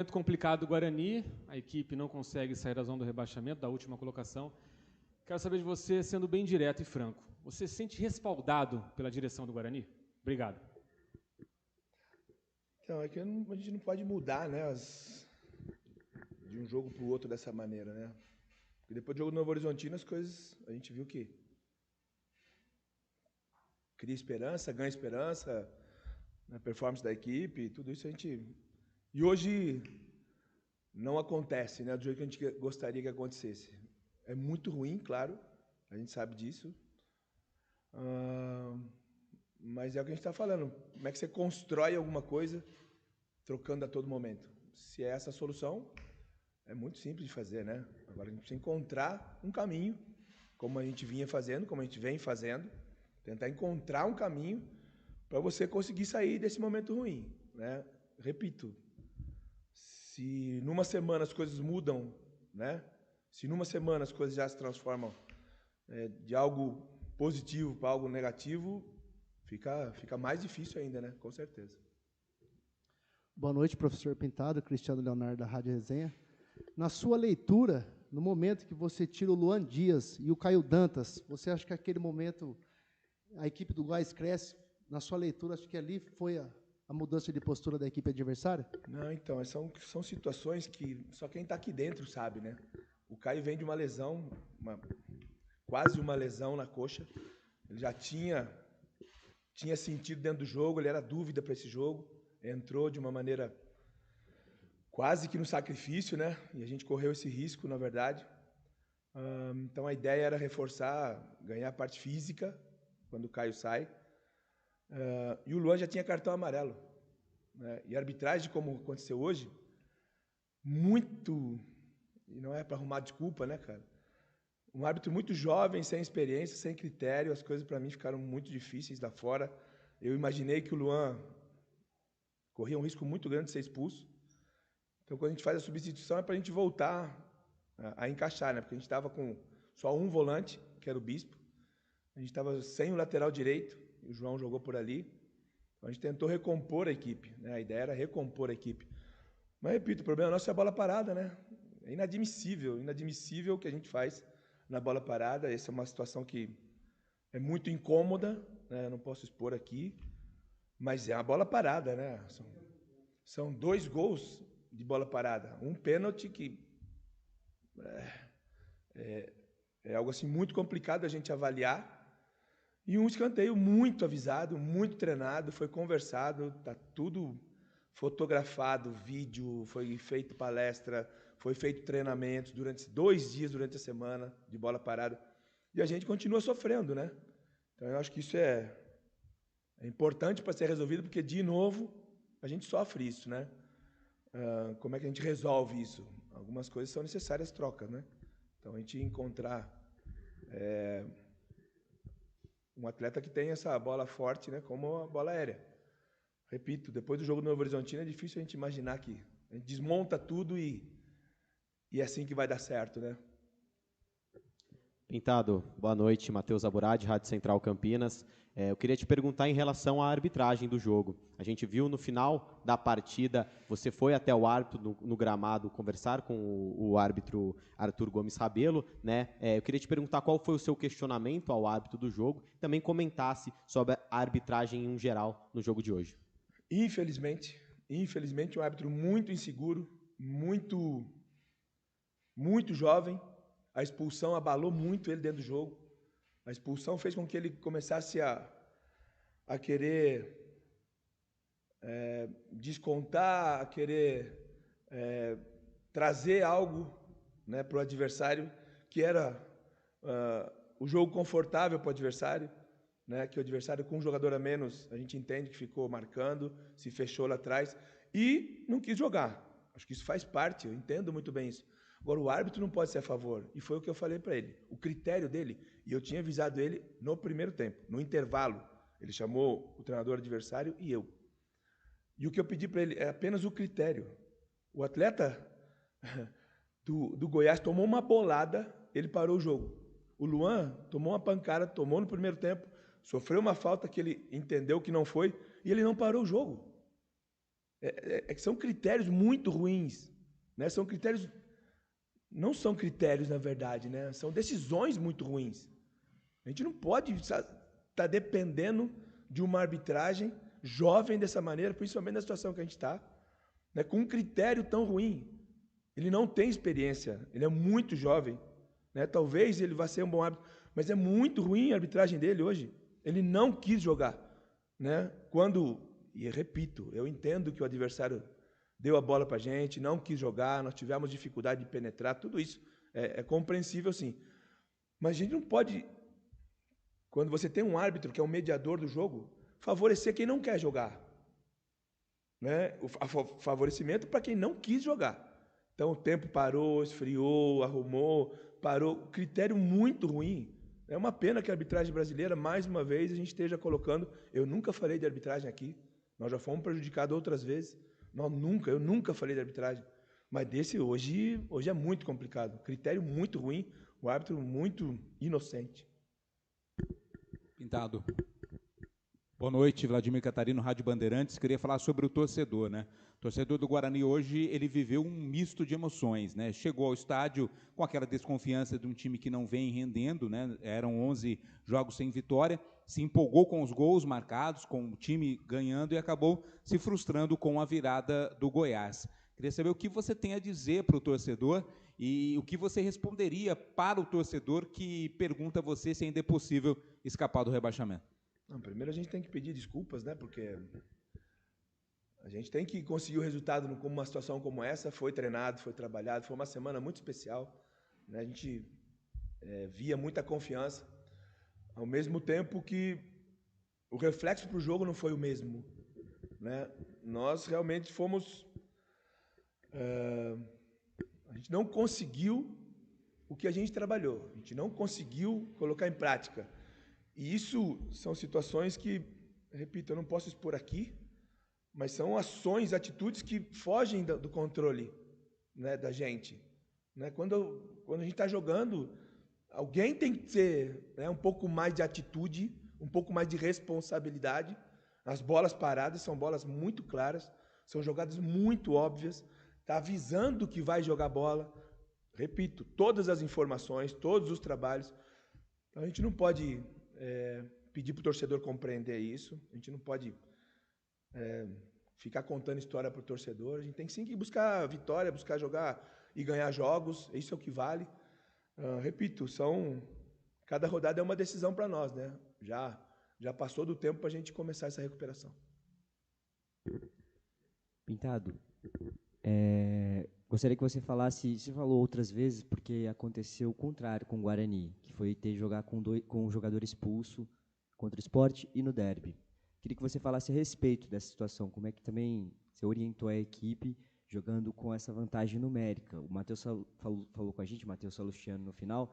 Momento complicado do Guarani, a equipe não consegue sair da zona do rebaixamento, da última colocação. Quero saber de você, sendo bem direto e franco, você se sente respaldado pela direção do Guarani? Obrigado. Então, é que a gente não pode mudar, né, de um jogo para o outro dessa maneira, né? Porque depois do jogo do Novo Horizontino, as coisas, a gente viu que cria esperança, ganha esperança, na performance da equipe, tudo isso a gente... E hoje não acontece, né, do jeito que a gente gostaria que acontecesse. É muito ruim, claro, a gente sabe disso. Mas é o que a gente está falando. Como é que você constrói alguma coisa trocando a todo momento? Se é essa a solução, é muito simples de fazer, né? Agora a gente precisa encontrar um caminho, como a gente vinha fazendo, como a gente vem fazendo, tentar encontrar um caminho para você conseguir sair desse momento ruim, né? Repito, se numa semana as coisas mudam, né? Se numa semana as coisas já se transformam de algo positivo para algo negativo, fica mais difícil ainda, né? Com certeza. Boa noite, professor Pintado, Cristiano Leonardo, da Rádio Resenha. Na sua leitura, no momento que você tira o Luan Dias e o Caio Dantas, você acha que aquele momento a equipe do Goiás cresce? Na sua leitura, acho que ali foi a mudança de postura da equipe adversária? Não, então, são situações que só quem está aqui dentro sabe, né? O Caio vem de uma lesão, quase uma lesão na coxa. Ele já tinha sentido dentro do jogo, ele era dúvida para esse jogo. Entrou de uma maneira quase que no sacrifício, né? E a gente correu esse risco, na verdade. Então a ideia era reforçar, ganhar a parte física quando o Caio sai. E o Luan já tinha cartão amarelo, né? E a arbitragem, como aconteceu hoje, muito... E não é para arrumar desculpa, né, cara? Um árbitro muito jovem, sem experiência, sem critério, as coisas para mim ficaram muito difíceis lá fora. Eu imaginei que o Luan corria um risco muito grande de ser expulso. Então, quando a gente faz a substituição, é para a gente voltar a encaixar, né? Porque a gente estava com só um volante, que era o Bispo. A gente estava sem o lateral direito, e o João jogou por ali. Então, a gente tentou recompor a equipe, né? A ideia era recompor a equipe. Mas, repito, o problema nosso é a bola parada, né? É inadmissível o que a gente faz na bola parada. Essa é uma situação que é muito incômoda, né? Eu não posso expor aqui, mas é a bola parada, né? São 2 gols de bola parada. Um pênalti que é algo assim muito complicado a gente avaliar. E um escanteio muito avisado, muito treinado, foi conversado, tá tudo fotografado, vídeo, foi feito palestra, foi feito treinamentos durante 2 dias durante a semana de bola parada. E a gente continua sofrendo, né? Então eu acho que isso é importante para ser resolvido, porque de novo a gente sofre isso, né? Como é que a gente resolve isso? Algumas coisas são necessárias trocas, né? Então, a gente encontrar um atleta que tem essa bola forte, né, como a bola aérea. Repito, depois do jogo do Novo Horizontino é difícil a gente imaginar que a gente desmonta tudo e é assim que vai dar certo, né? Pintado, boa noite, Matheus Aburad, Rádio Central Campinas. Eu queria te perguntar em relação à arbitragem do jogo. A gente viu no final da partida, você foi até o árbitro no gramado conversar com o árbitro Arthur Gomes Rabelo, né? Eu queria te perguntar qual foi o seu questionamento ao árbitro do jogo, também comentasse sobre a arbitragem em geral no jogo de hoje. Infelizmente, um árbitro muito inseguro, muito jovem. A expulsão abalou muito ele dentro do jogo. A expulsão fez com que ele começasse a querer descontar, a querer trazer algo, né, para o adversário, que era o jogo confortável para o adversário, né, que o adversário com um jogador a menos, a gente entende que ficou marcando, se fechou lá atrás e não quis jogar. Acho que isso faz parte, eu entendo muito bem isso. Agora, o árbitro não pode ser a favor, e foi o que eu falei para ele. O critério dele, e eu tinha avisado ele no primeiro tempo, no intervalo, ele chamou o treinador adversário e eu. E o que eu pedi para ele é apenas o critério. O atleta do Goiás tomou uma bolada, ele parou o jogo. O Luan tomou uma pancada, tomou no primeiro tempo, sofreu uma falta que ele entendeu que não foi, e ele não parou o jogo. que são critérios muito ruins, né? São critérios, não são critérios, na verdade, né? São decisões muito ruins. A gente não pode estar dependendo de uma arbitragem jovem dessa maneira, principalmente na situação que a gente está, né? Com um critério tão ruim. Ele não tem experiência, ele é muito jovem, né? Talvez ele vá ser um bom árbitro, mas é muito ruim a arbitragem dele hoje. Ele não quis jogar, né? E repito, eu entendo que o adversário deu a bola para a gente, não quis jogar, nós tivemos dificuldade de penetrar, tudo isso é compreensível, sim. Mas a gente não pode, quando você tem um árbitro que é um mediador do jogo, favorecer quem não quer jogar, né? O favorecimento para quem não quis jogar. Então o tempo parou, esfriou, arrumou, parou. Critério muito ruim. É uma pena que a arbitragem brasileira, mais uma vez, a gente esteja colocando... Eu nunca falei de arbitragem aqui. Nós já fomos prejudicados outras vezes. Eu nunca falei de arbitragem. Mas desse hoje é muito complicado. Critério muito ruim, o árbitro muito inocente. Pintado. Boa noite, Vladimir Catarino, Rádio Bandeirantes. Queria falar sobre o torcedor, né? O torcedor do Guarani hoje, ele viveu um misto de emoções, né? Chegou ao estádio com aquela desconfiança de um time que não vem rendendo, né? Eram 11 jogos sem vitória, se empolgou com os gols marcados, com o time ganhando e acabou se frustrando com a virada do Goiás. Queria saber o que você tem a dizer para o torcedor e o que você responderia para o torcedor que pergunta a você se ainda é possível escapar do rebaixamento. Não, primeiro a gente tem que pedir desculpas, né? Porque a gente tem que conseguir o resultado numa situação como essa. Foi treinado, foi trabalhado, foi uma semana muito especial, né? A gente via muita confiança, ao mesmo tempo que o reflexo para o jogo não foi o mesmo, né? Nós realmente fomos... a gente não conseguiu o que a gente trabalhou, a gente não conseguiu colocar em prática. E isso são situações que, repito, eu não posso expor aqui, mas são ações, atitudes que fogem do controle, né, da gente. Né? Quando a gente está jogando, alguém tem que ter, né, um pouco mais de atitude, um pouco mais de responsabilidade. As bolas paradas são bolas muito claras, são jogadas muito óbvias, está avisando que vai jogar bola. Repito, todas as informações, todos os trabalhos. Então a gente não pode... pedir para o torcedor compreender isso, a gente não pode ficar contando história para o torcedor, a gente tem sim que buscar vitória, buscar jogar e ganhar jogos, isso é o que vale. Repito, cada rodada é uma decisão para nós, né? Já passou do tempo para a gente começar essa recuperação. Pintado, gostaria que você falasse, você falou outras vezes, porque aconteceu o contrário com o Guarani, que foi ter jogar com um jogador expulso contra o Sport e no derby. Queria que você falasse a respeito dessa situação, como é que também você orientou a equipe jogando com essa vantagem numérica. O Matheus falou com a gente, o Matheus Salustiano, no final,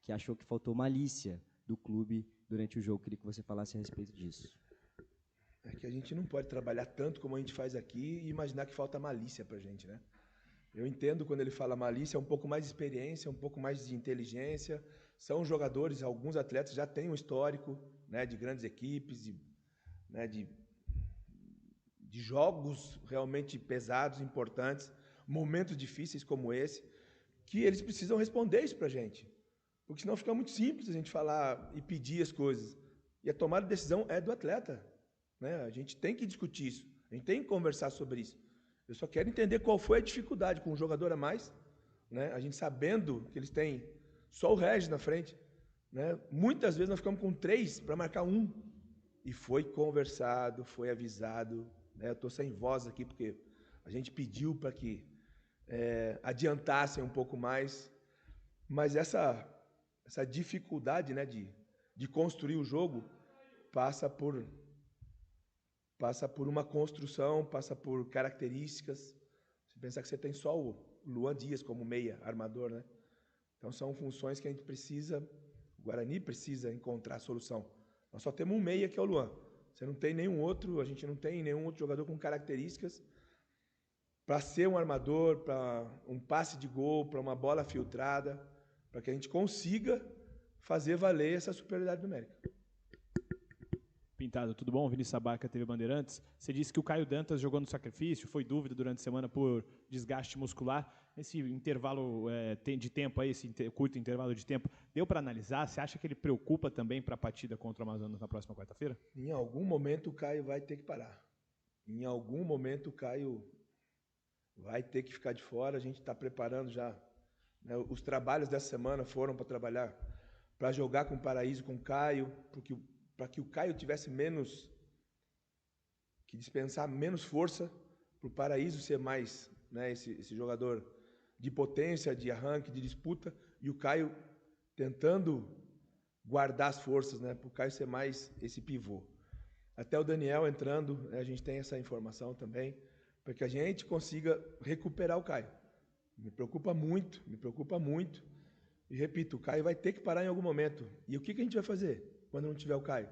que achou que faltou malícia do clube durante o jogo. Queria que você falasse a respeito disso. É que a gente não pode trabalhar tanto como a gente faz aqui e imaginar que falta malícia para a gente, né? Eu entendo quando ele fala malícia, um pouco mais de experiência, um pouco mais de inteligência. São jogadores, alguns atletas já têm um histórico, né, de grandes equipes, de jogos realmente pesados, importantes, momentos difíceis como esse, que eles precisam responder isso para a gente. Porque senão fica muito simples a gente falar e pedir as coisas. E a tomada de decisão é do atleta, né? A gente tem que discutir isso, a gente tem que conversar sobre isso. Eu só quero entender qual foi a dificuldade com um jogador a mais, né? A gente sabendo que eles têm só o Regis na frente, né? Muitas vezes nós ficamos com 3 para marcar 1. E foi conversado, foi avisado, né? Eu estou sem voz aqui porque a gente pediu para que adiantassem um pouco mais. Mas essa dificuldade, né, de construir o jogo passa por uma construção, passa por características. Você pensar que você tem só o Luan Dias como meia, armador, né? Então são funções que a gente precisa, o Guarani precisa encontrar a solução. Nós só temos um meia que é o Luan. Você não tem nenhum outro, a gente não tem nenhum outro jogador com características para ser um armador, para um passe de gol, para uma bola filtrada, para que a gente consiga fazer valer essa superioridade numérica. Pintado, tudo bom? Vinícius Sabaca, TV Bandeirantes. Você disse que o Caio Dantas jogou no sacrifício, foi dúvida durante a semana por desgaste muscular. Esse intervalo de tempo, aí, esse curto intervalo de tempo, deu para analisar? Você acha que ele preocupa também para a partida contra o Amazonas na próxima quarta-feira? Em algum momento o Caio vai ter que parar. Em algum momento o Caio vai ter que ficar de fora. A gente está preparando já. Né? Os trabalhos dessa semana foram para trabalhar, para jogar com o Paraíso, com o Caio, para que o Caio tivesse que dispensar menos força, para o Paraíso ser mais, né, esse jogador de potência, de arranque, de disputa, e o Caio tentando guardar as forças, né, para o Caio ser mais esse pivô. Até o Daniel entrando, né, a gente tem essa informação também, para que a gente consiga recuperar o Caio. Me preocupa muito, e repito, o Caio vai ter que parar em algum momento. E o que a gente vai fazer quando não tiver o Caio?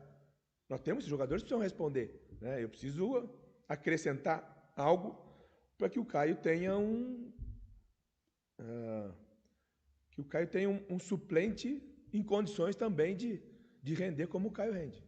Nós temos jogadores que precisam responder, né? Eu preciso acrescentar algo para que o Caio tenha um suplente em condições também de render como o Caio rende.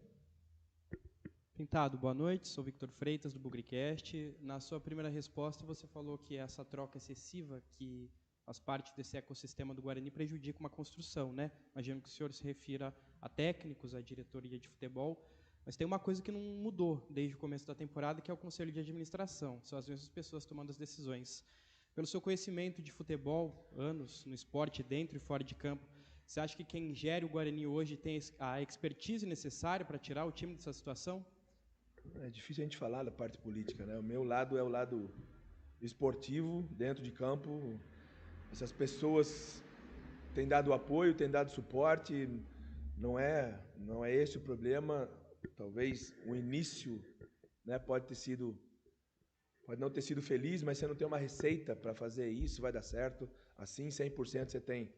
Pintado, boa noite. Sou Victor Freitas, do Bugricast. Na sua primeira resposta, você falou que essa troca excessiva que faz parte desse ecossistema do Guarani prejudica uma construção, né? Imagino que o senhor se refira a técnicos, à diretoria de futebol, mas tem uma coisa que não mudou desde o começo da temporada, que é o Conselho de Administração. São as mesmas pessoas tomando as decisões. Pelo seu conhecimento de futebol, anos no esporte, dentro e fora de campo, você acha que quem gere o Guarani hoje tem a expertise necessária para tirar o time dessa situação? É difícil a gente falar da parte política, né? O meu lado é o lado esportivo, dentro de campo. Essas pessoas têm dado apoio, têm dado suporte. Não é esse o problema. Talvez o início, né, pode não ter sido feliz, mas você não tem uma receita para fazer isso, vai dar certo. Assim, 100% você tem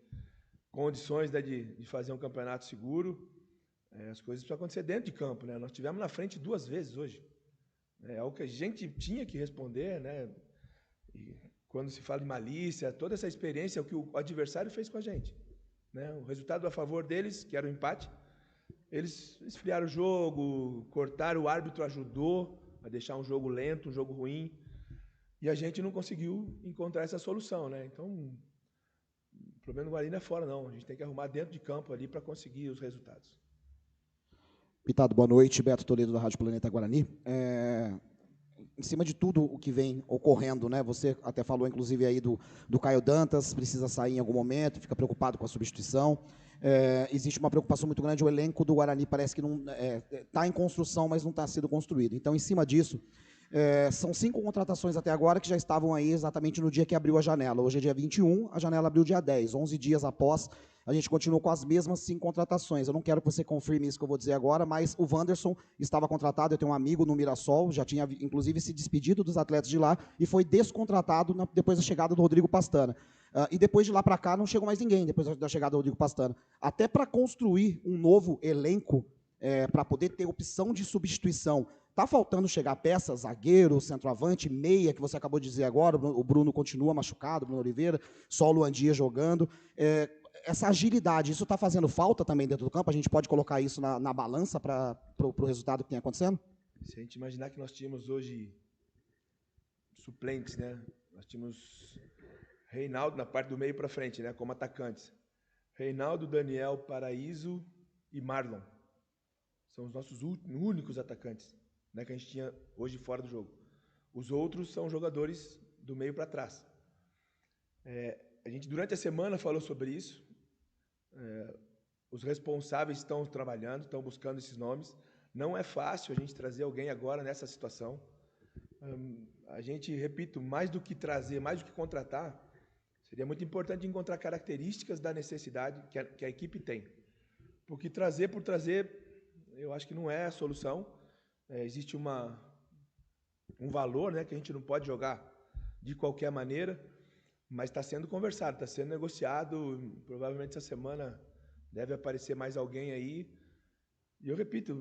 condições, né, de fazer um campeonato seguro. As coisas precisam acontecer dentro de campo, né? Nós tivemos na frente 2 vezes hoje. É algo que a gente tinha que responder, né? E quando se fala de malícia, toda essa experiência é o que o adversário fez com a gente, né? O resultado a favor deles, que era o empate, eles esfriaram o jogo, cortaram, o árbitro ajudou a deixar um jogo lento, um jogo ruim, e a gente não conseguiu encontrar essa solução, né? Então, o problema do Guarani não é fora, não. A gente tem que arrumar dentro de campo ali para conseguir os resultados. Pintado, boa noite. Beto Toledo, da Rádio Planeta Guarani. Em cima de tudo o que vem ocorrendo, né? Você até falou, inclusive, aí do Caio Dantas, precisa sair em algum momento, fica preocupado com a substituição. Existe uma preocupação muito grande, o elenco do Guarani parece que não está em construção, mas não está sendo construído. Então, em cima disso, são 5 contratações até agora que já estavam aí exatamente no dia que abriu a janela. Hoje é dia 21, a janela abriu dia 10, 11 dias após. A gente continua com as mesmas 5 contratações. Eu não quero que você confirme isso que eu vou dizer agora, mas o Wanderson estava contratado, eu tenho um amigo no Mirassol, já tinha, inclusive, se despedido dos atletas de lá e foi descontratado depois da chegada do Rodrigo Pastana. E depois de lá para cá não chegou mais ninguém, depois da chegada do Rodrigo Pastana. Até para construir um novo elenco, para poder ter opção de substituição, está faltando chegar peças, zagueiro, centroavante, meia, que você acabou de dizer agora, o Bruno continua machucado, o Bruno Oliveira, só o Luan Dias jogando. Essa agilidade, isso está fazendo falta também dentro do campo? A gente pode colocar isso na balança para o resultado que tem acontecendo? Se a gente imaginar que nós tínhamos hoje suplentes, né? Nós tínhamos Reinaldo na parte do meio para frente, né? Como atacantes. Reinaldo, Daniel, Paraíso e Marlon. São os nossos únicos atacantes, né, que a gente tinha hoje fora do jogo. Os outros são jogadores do meio para trás. A gente, durante a semana, falou sobre isso. Os responsáveis estão trabalhando, estão buscando esses nomes. Não é fácil a gente trazer alguém agora nessa situação. A gente, repito, mais do que trazer, mais do que contratar, seria muito importante encontrar características da necessidade que a equipe tem. Porque trazer por trazer, eu acho que não é a solução. Existe um valor, né, que a gente não pode jogar de qualquer maneira, mas está sendo conversado, está sendo negociado. Provavelmente essa semana deve aparecer mais alguém aí. E eu repito,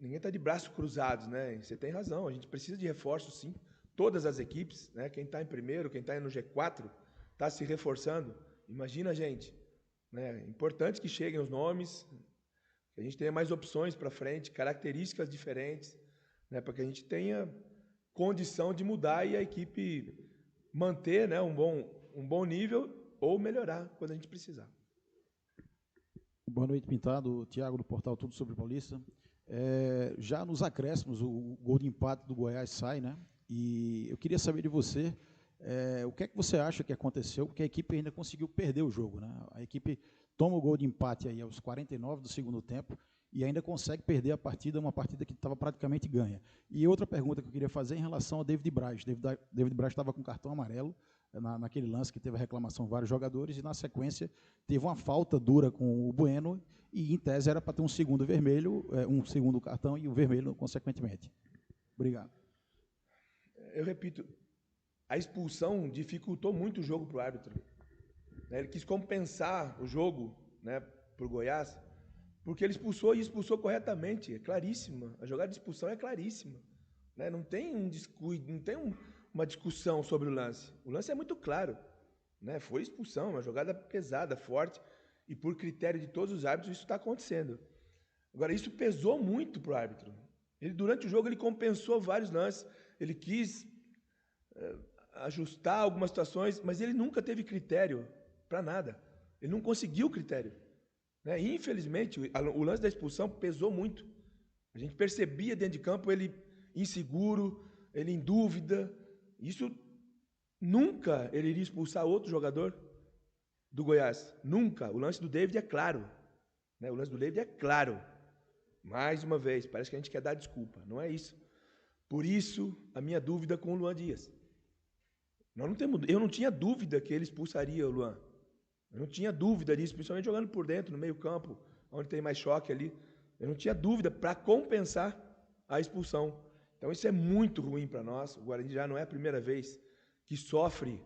ninguém está de braços cruzados, né? Você tem razão, a gente precisa de reforços, sim. Todas as equipes, né? Quem está em primeiro, quem está no G4, está se reforçando. Imagina a gente, né? É importante que cheguem os nomes, que a gente tenha mais opções para frente, características diferentes, né, para que a gente tenha condição de mudar e a equipe manter, né, um bom nível ou melhorar quando a gente precisar. Boa noite, Pintado. Tiago, do portal Tudo Sobre Paulista. Já nos acréscimos, o gol de empate do Goiás sai, né? E eu queria saber de você, o que é que você acha que aconteceu, porque a equipe ainda conseguiu perder o jogo, né? A equipe toma o gol de empate aí aos 49 do segundo tempo e ainda consegue perder a partida, uma partida que estava praticamente ganha. E outra pergunta que eu queria fazer em relação ao David Braz. David Braz estava com cartão amarelo, naquele lance que teve a reclamação de vários jogadores, e na sequência teve uma falta dura com o Bueno, e em tese era para ter um segundo vermelho, um segundo cartão e o vermelho consequentemente. Obrigado. Eu repito, a expulsão dificultou muito o jogo para o árbitro. Ele quis compensar o jogo, né, para o Goiás, porque ele expulsou e expulsou corretamente, é claríssima. A jogada de expulsão é claríssima. Né? Não tem um descuido, não tem uma discussão sobre o lance. O lance é muito claro. Né? Foi expulsão, uma jogada pesada, forte, e por critério de todos os árbitros isso está acontecendo. Agora, isso pesou muito para o árbitro. Durante o jogo ele compensou vários lances, ele quis ajustar algumas situações, mas ele nunca teve critério para nada. Ele não conseguiu critério. Né? Infelizmente, o lance da expulsão pesou muito. A gente percebia dentro de campo ele inseguro, ele em dúvida. Isso nunca ele iria expulsar outro jogador do Goiás. Nunca. O lance do David é claro. Né? O lance do David é claro. Mais uma vez, parece que a gente quer dar desculpa. Não é isso. Por isso, a minha dúvida com o Luan Dias. Eu não tinha dúvida que ele expulsaria o Luan. Eu não tinha dúvida disso, principalmente jogando por dentro, no meio campo, onde tem mais choque ali. Eu não tinha dúvida para compensar a expulsão. Então isso é muito ruim para nós. O Guarani já não é a primeira vez que sofre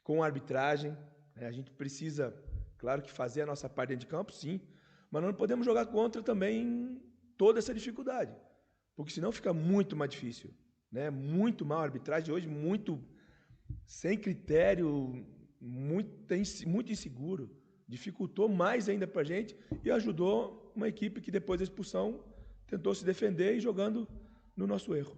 com a arbitragem. A gente precisa, claro que fazer a nossa parte dentro de campo, sim, mas não podemos jogar contra também toda essa dificuldade, porque senão fica muito mais difícil. Né? Muito mal a arbitragem hoje, muito sem critério, muito inseguro. Dificultou mais ainda para a gente e ajudou uma equipe que depois da expulsão tentou se defender e jogando no nosso erro.